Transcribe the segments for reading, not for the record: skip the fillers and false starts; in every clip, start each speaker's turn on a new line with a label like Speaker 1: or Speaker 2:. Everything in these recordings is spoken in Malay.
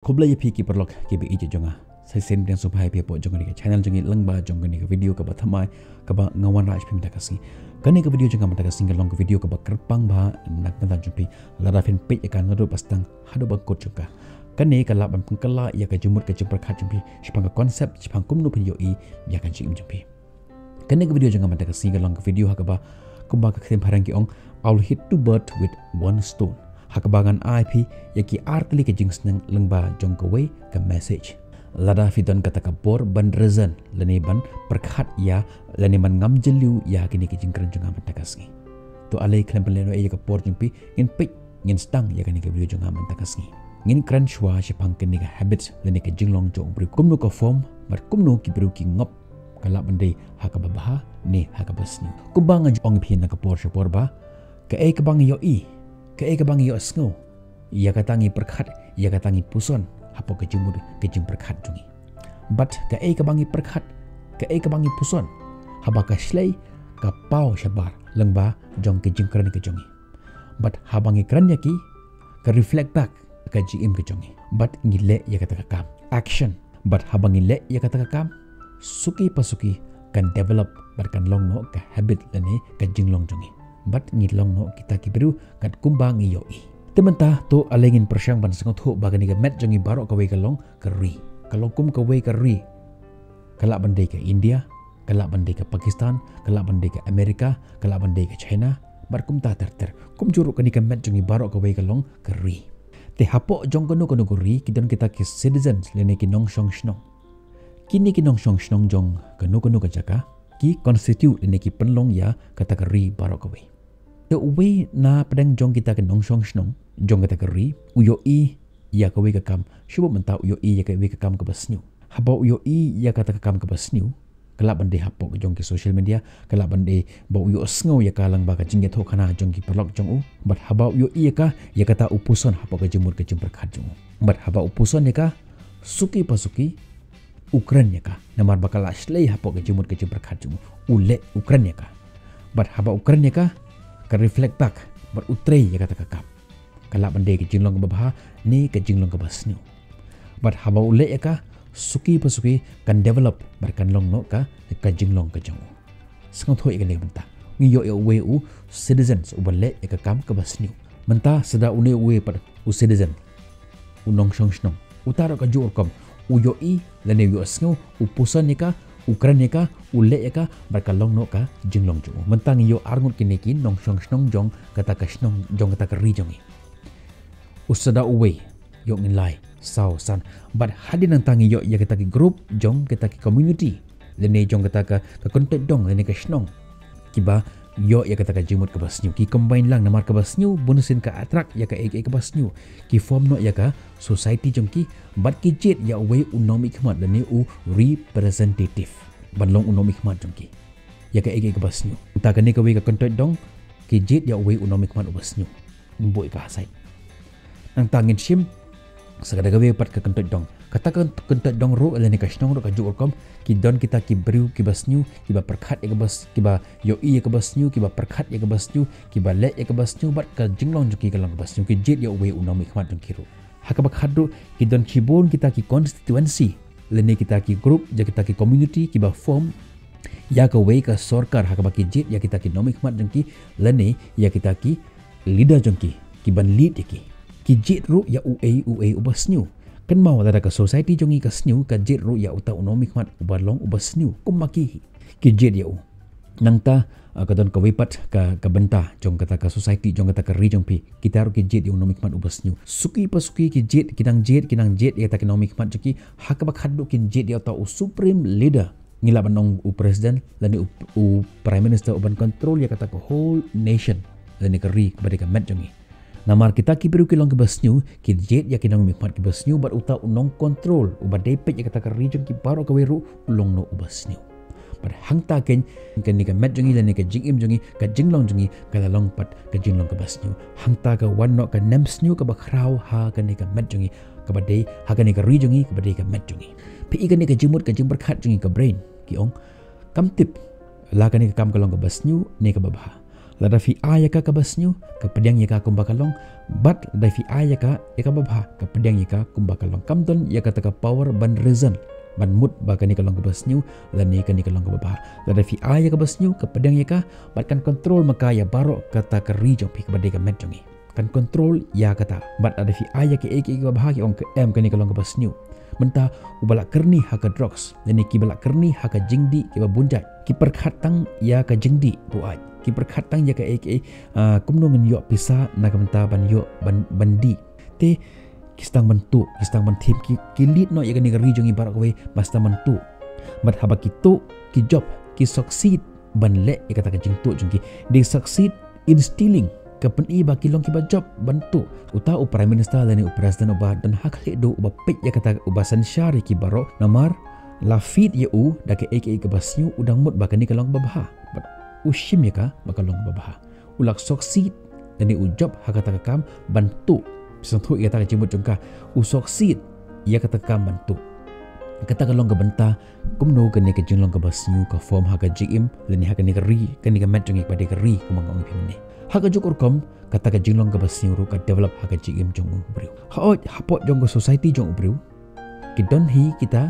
Speaker 1: Kubla ye pi ki perlok ki be ije jonga sai sen den supai pi po jonga ni channel jongi lengba jonga ni video ka bathamai ka ba ngawan raj pi mita kasi kani ka video jonga mata kasi ngalong ka video ka ba kerpang ba nak mata jumpi lara fin pe ka ngado pastang hado ba ko jonga kani ka laban pengkala ya ka jumut ka jumper khat jumpi sipang ka konsep sipang kumnu pin yo I ya kan jing jumpi kani ka video jonga mata kasi ngalong ka video ha ka ba kumba ka khem harang ki ong I'll hit two birds with one stone hakabangan IP yaki artli ke jings nang lengba jong kawe ke message lada fiton kata kapor ban rezan lene ban perkhat ya lene man ngam jeliu ya kini ke jingkran jonga mantakasngi to alai klem peleno e kapor jumpi ngin pik ngin stang ya kini ke video jonga mantakasngi ngin kran shwa shipang kini ke habits lene ke jinglong jong bru kumno ka form mat kumno ki bru ki ngop kala bande hakababaha ne hakabasnu kumbang ong phin na kapor shapor ba ke e kabang yo I ke kabang yo sngo ia katangi perkhat ia katangi puson hapo ke jumur ke jum perkhat jungi but ke kabangi perkhat ke kabangi puson haba ka shlei ka pau shabar lengba jong ke jingkran ke jongi but habangi kran yaki ka reflect back ka jim ke jongi but ngile ia kata kam action but habangi le ia kata kam suki pasuki kan develop but kan long no ka habit lene ka jinglong jongi but ngilong no kita kiberu kat kumbang iyo I tementa to alengin persyang ban sengot ho bagani ga met jongi barok kawe kalong keri kalong kum kawe keri kalak bandai ke India kalak bandai ke Pakistan kalak bandai ke Amerika kalak bandai ke China bar kum ta ter kum juruk kani ka met jongi barok kawe kalong keri te hapo jong kono keri kidon kita ke citizens lene ki nong shong shnong kini ki nong shong shnong jong kono ka jaka ki constitute lene ki penlong ya kata keri barok kawe the way na pedang jong kita ke nong shong shnong jong kata keri uyo I ya kawe ka kam shubo menta uyo I ya kawe ka kam ke basnyu haba uyo I ya kata ka kam ke basnyu kelak bande hapo ke jong ke social media kelak bande ba uyo sngo ya kalang ba ka jingget ho kana jong ki perlok jong u but haba uyo I ya kata upuson hapo ke jemur ke jemper khat jong but haba upuson ya ka suki pasuki Ukraine ya ka namar bakal ashlei hapo ke jemur ke jemper khat jong ule Ukraine ya ka but haba Ukraine ya ka ka reflect back ber utrei ya kata kakap kalak bande ke jinglong ke babaha ni ke jinglong ke basnyu but haba ule ya ka suki pasuki kan develop ber kan long no ka jinglong ke jong sengau thoi ke le benta ngiyo ya we u citizens u bale ya ka kam ke basnyu menta seda une we par u citizen u nong shong shnong utara ka jor kom u yo I lane yo sengau u pusan ni ka Ukraine ka ule ka berkalong no ka jinglong jong mentang yo arngut kineki nong shong shnong jong kata ka shnong jong kata ka ri jongi usada uwe yo ngilai sao san but hadin nang tangi yo ya kata ki group jong kata ki community lene jong kata ka content dong lene ka shnong kiba yo ya kata ka jimut ka basnyu ki combine lang namar ka basnyu bonusin ka attract ya ka ka basnyu ki form no ya ka society jong ki but ki jet ya we unomik mat lene u representative banlong unomik mat jong ki ya ka basnyu ta ka ne ka we ka content dong ki jet ya we unomik mat basnyu boy ka sai ang tangin sim sagada gawe pat ka content dong katakan content dong ro lene ka shnong ro ka jur kom ki don kita ki bru ki basnyu ki ba perkhat ya ka bas ki ba yo I ya ka basnyu ki ba perkhat ya ka basnyu ki ba le ya ka basnyu bat ka jinglong jong ki ka lang basnyu ki jet ya we unomik mat jong ki ro haka ba khadro ki don kibon kita ki constituency lene kita ki group ja kita ki community ki ba form ya ka we ka sarkar haka ba ki jet ya kita ki nomik mat jong ki lene ya kita ki leader jong ki ban lead ki jet ro ya ue ubasnyu kan mau ada ka society jongi ka snyu ka jet ro ya uta unomik mat ubalong ubasnyu kumaki ki jet ya u nangta ka don ka wipat ka benta jong kata ka society jong kata ka ri jong pi kita ro ki jet ya unomik mat ubasnyu suki pasuki ki jet kinang jet ya ta economic mat joki hakaba khaddu ki jet ya ta supreme leader ngila banong u president lani u prime minister uban control ya kata ka whole nation lani ka ri kepada ka mat jongi namar kita ki beru kilong ke basnyu ki jet ya kinang mikmat ki basnyu bar uta unong control uba depet ya kata ka region ki baro ka weru ulong no ubasnyu bar hangta ken ni ka met jongi lani ka jingim jongi ka jinglong jongi ka long pat ka jinglong ka basnyu hangta ka wan no ka nemsnyu ka bakrau ha ka ni ka met jongi ka bade ha ka ni ka region jongi ka bade ka met jongi pi ka ni ka jimut ka jimbar khat jongi ka brain ki ong kam tip la ka ni ka kam ka long ka basnyu ne ka babaha lada fi ayaka ka basnyu ka pedang yaka kumbakalong bat da fi ayaka yaka babha ka pedang yaka kumbakalong kamton yaka taka power ban reason ban mood ba kani kalong ka basnyu lani kani kalong ka babha lada fi ayaka basnyu ka pedang yaka bat kan control maka ya baro kata ka region pi ka badega medjongi kan control ya kata bat ada fi ayaka ek babha ki ong ka em kani kalong ka basnyu menta ubala kerni haka drugs lani ki bala kerni haka jingdi ki babunjat ki perkhatang ya ka jingdi buat ki perkhatang ya ka ek kumnongan yo pisa nakamenta ban yo bandi te kistang bentuk kistang bentim ki lead no ya ka ni region ibarat kowe basta bentuk bat haba kitu ki job ki succeed ban le ya kata ka jingtu jungki they succeed in stealing ka peni ba kilong ki ba job bentuk uta u prime minister lani u president uba dan hak le do uba pek ya kata uba sanshari ki baro namar la feed ya u da ke ek ke basyu udang mut ba kani kalong babha ushim ya ka bakalong babha ulak succeed dan u job hak kata kam bentuk sentuh ya ta jimut jongka u succeed ya kata kam bentuk kata kalong ka benta kumno kani ke jinglong ka basyu ka form hak jim lani hak ni ka ri kani ka met jongi pa de ka ri kumangong pimne haka jukur kom kata ka jinglong ka basniuru ka develop haka jigim jong ubriu haot hapot jong society jong ubriu kidon hi kita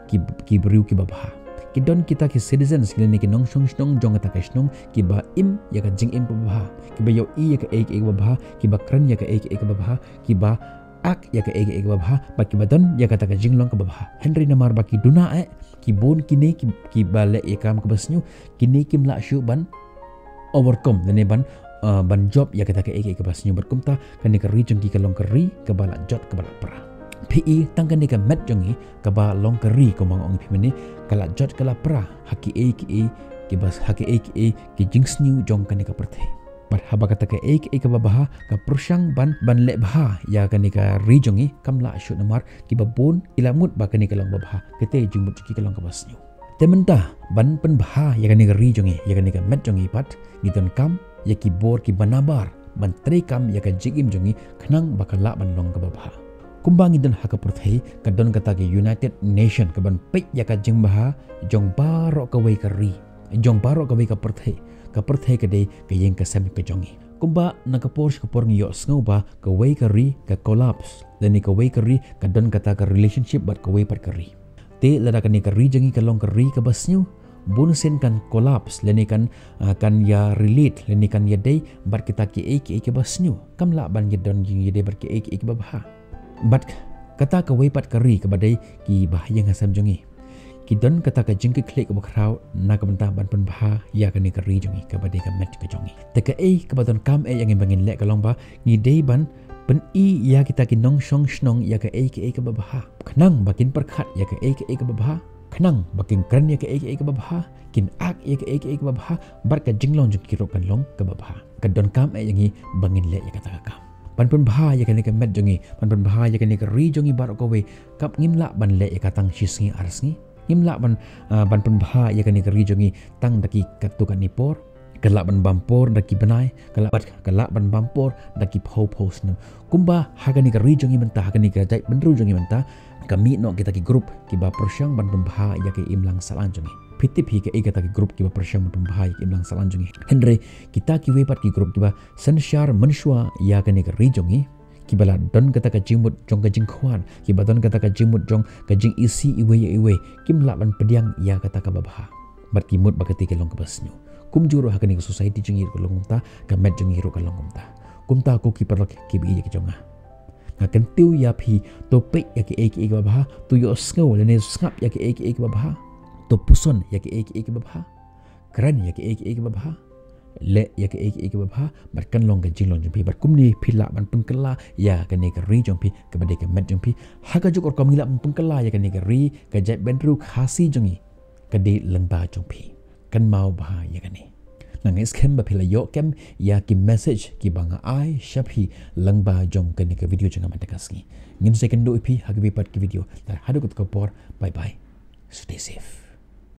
Speaker 1: ki briu ki babha kidon kita ki citizens ki ki nong song song jong kata ka snong ki ba im ya ka jing im babha ki ba yo i ya ka ek babha ki ba kran ya ka ek babha ki ba ak ya ka ek babha ba ki badon ya kata ka jinglong ka babha henry namar ba ki duna ki bon kini ki ba le ya kam ka basnyu kini kim la shu ban overcome dane ban job ya kata ke ek basnyu berkumta kan ka region ki kalong keri ka bala jot ka bala pra PE tangkan ka met jongi ka ba long keri ko mga ong pimene kala jot kala pra haki ek ki bas haki ek ki jingsnyu jong kan ka perthe bar haba kata ke ek ka babaha ka prusyang ban le baha ya kan ka region kamla shu namar ki babon ilamut ba kan ka long babaha kete jingmut ki kalong ka basnyu tementa ban pen baha ya kan ka region ya kan ka met jongi pat giton kam ya ki bor ki banabar ban trekam ya ka jigim jongi khnang bakala ban long ka babha kumbangi dan haka perthai ka don kata ke United Nation ka ban pe ya ka jingbaha jong baro ka wei ka ri jong baro ka wei ka perthai ka de ka yeng ka sem ka jongi kumba na ka por ngi yo sngoba ka wei ka ri ka collapse lani ka wei ka ri ka don kata ka relationship bat ka wei pat ka ri te lada ka ni ka ri jongi ka long ka ri ka basnyu bonusen kan collapse leni kan ya relate leni kan ya day bar kita ki ek basnyu kamla ban ye don jing ye day bar ki ek babha bat kata ka weipat kari ka badai ki bahaya ngasam jongi ki don kata ka jing ki klik ka bakrau na ka banta ban pen baha ya kan ni kari jongi ka badai ka met ka jongi te ka ka badon kam yang bangin le ka long ba ni day ban pen ya kita ki nong shong snong ya ka ek babha khnang bakin perkhat ya ka ek babha khnang baking kran ya ka ek babha kin ak ya ka ek babha bar ka jinglong jung kiro kan long ka babha ka don kam yangi bangin le ya kata ka pan pun baha ya ka ni ka met jongi pan pun baha ya ka ni ka ri jongi bar ko we kap ngimla ban le ya ka tang shisngi arsngi ngimla ban pun baha ya ka ni ka ri jongi tang daki katukan nipor kalak ban bampor daki benai kalak ban bampor daki pau snem kumba hagani ka ri jongi mentah hagani ka jai benru jongi mentah kami no kita ki grup ki ba persyang ban pembah ya ki imlang salanjungi pitip hi ke kita ki grup ki ba persyang ban pembah ya ki imlang salanjungi henry kita ki wepat ki grup ki ba sanshar menshwa ya ka ni ka rijongi ki bala don kata ka jimut jong ka jingkhwan ki ba don kata ka jimut jong ka jing isi iwe kim la ban pediang ya kata ka babha bat ki mut ba kati ke long ka basnyu kum juro ha ka ni society jingir ko longumta ka met jingiro ka longumta kumta ko ki perlok ki bi ki jonga akan tiu ya phi to pe ya ki ek babha tu yo sngo le ne skap ya ki ek babha to puson ya ki ek babha kran ya ki ek babha le ya ki ek babha bar kan long ga jinglong jumpi bar kumni phila ban pungkala ya ka ne ka ri jumpi ka bade ka met jumpi ha ka juk or kom ngila pungkala ya ka ne ka ri ka jai benru khasi jungi ka de lengba jumpi kan mau bah ya ka ne nangis kem ba phila yo kem ya ki message ki banga ai shaphi langba jong kan ka video janga mata kasngi ngin second do ipi hagbi pat ki video tar hadu kut ko por bye bye stay safe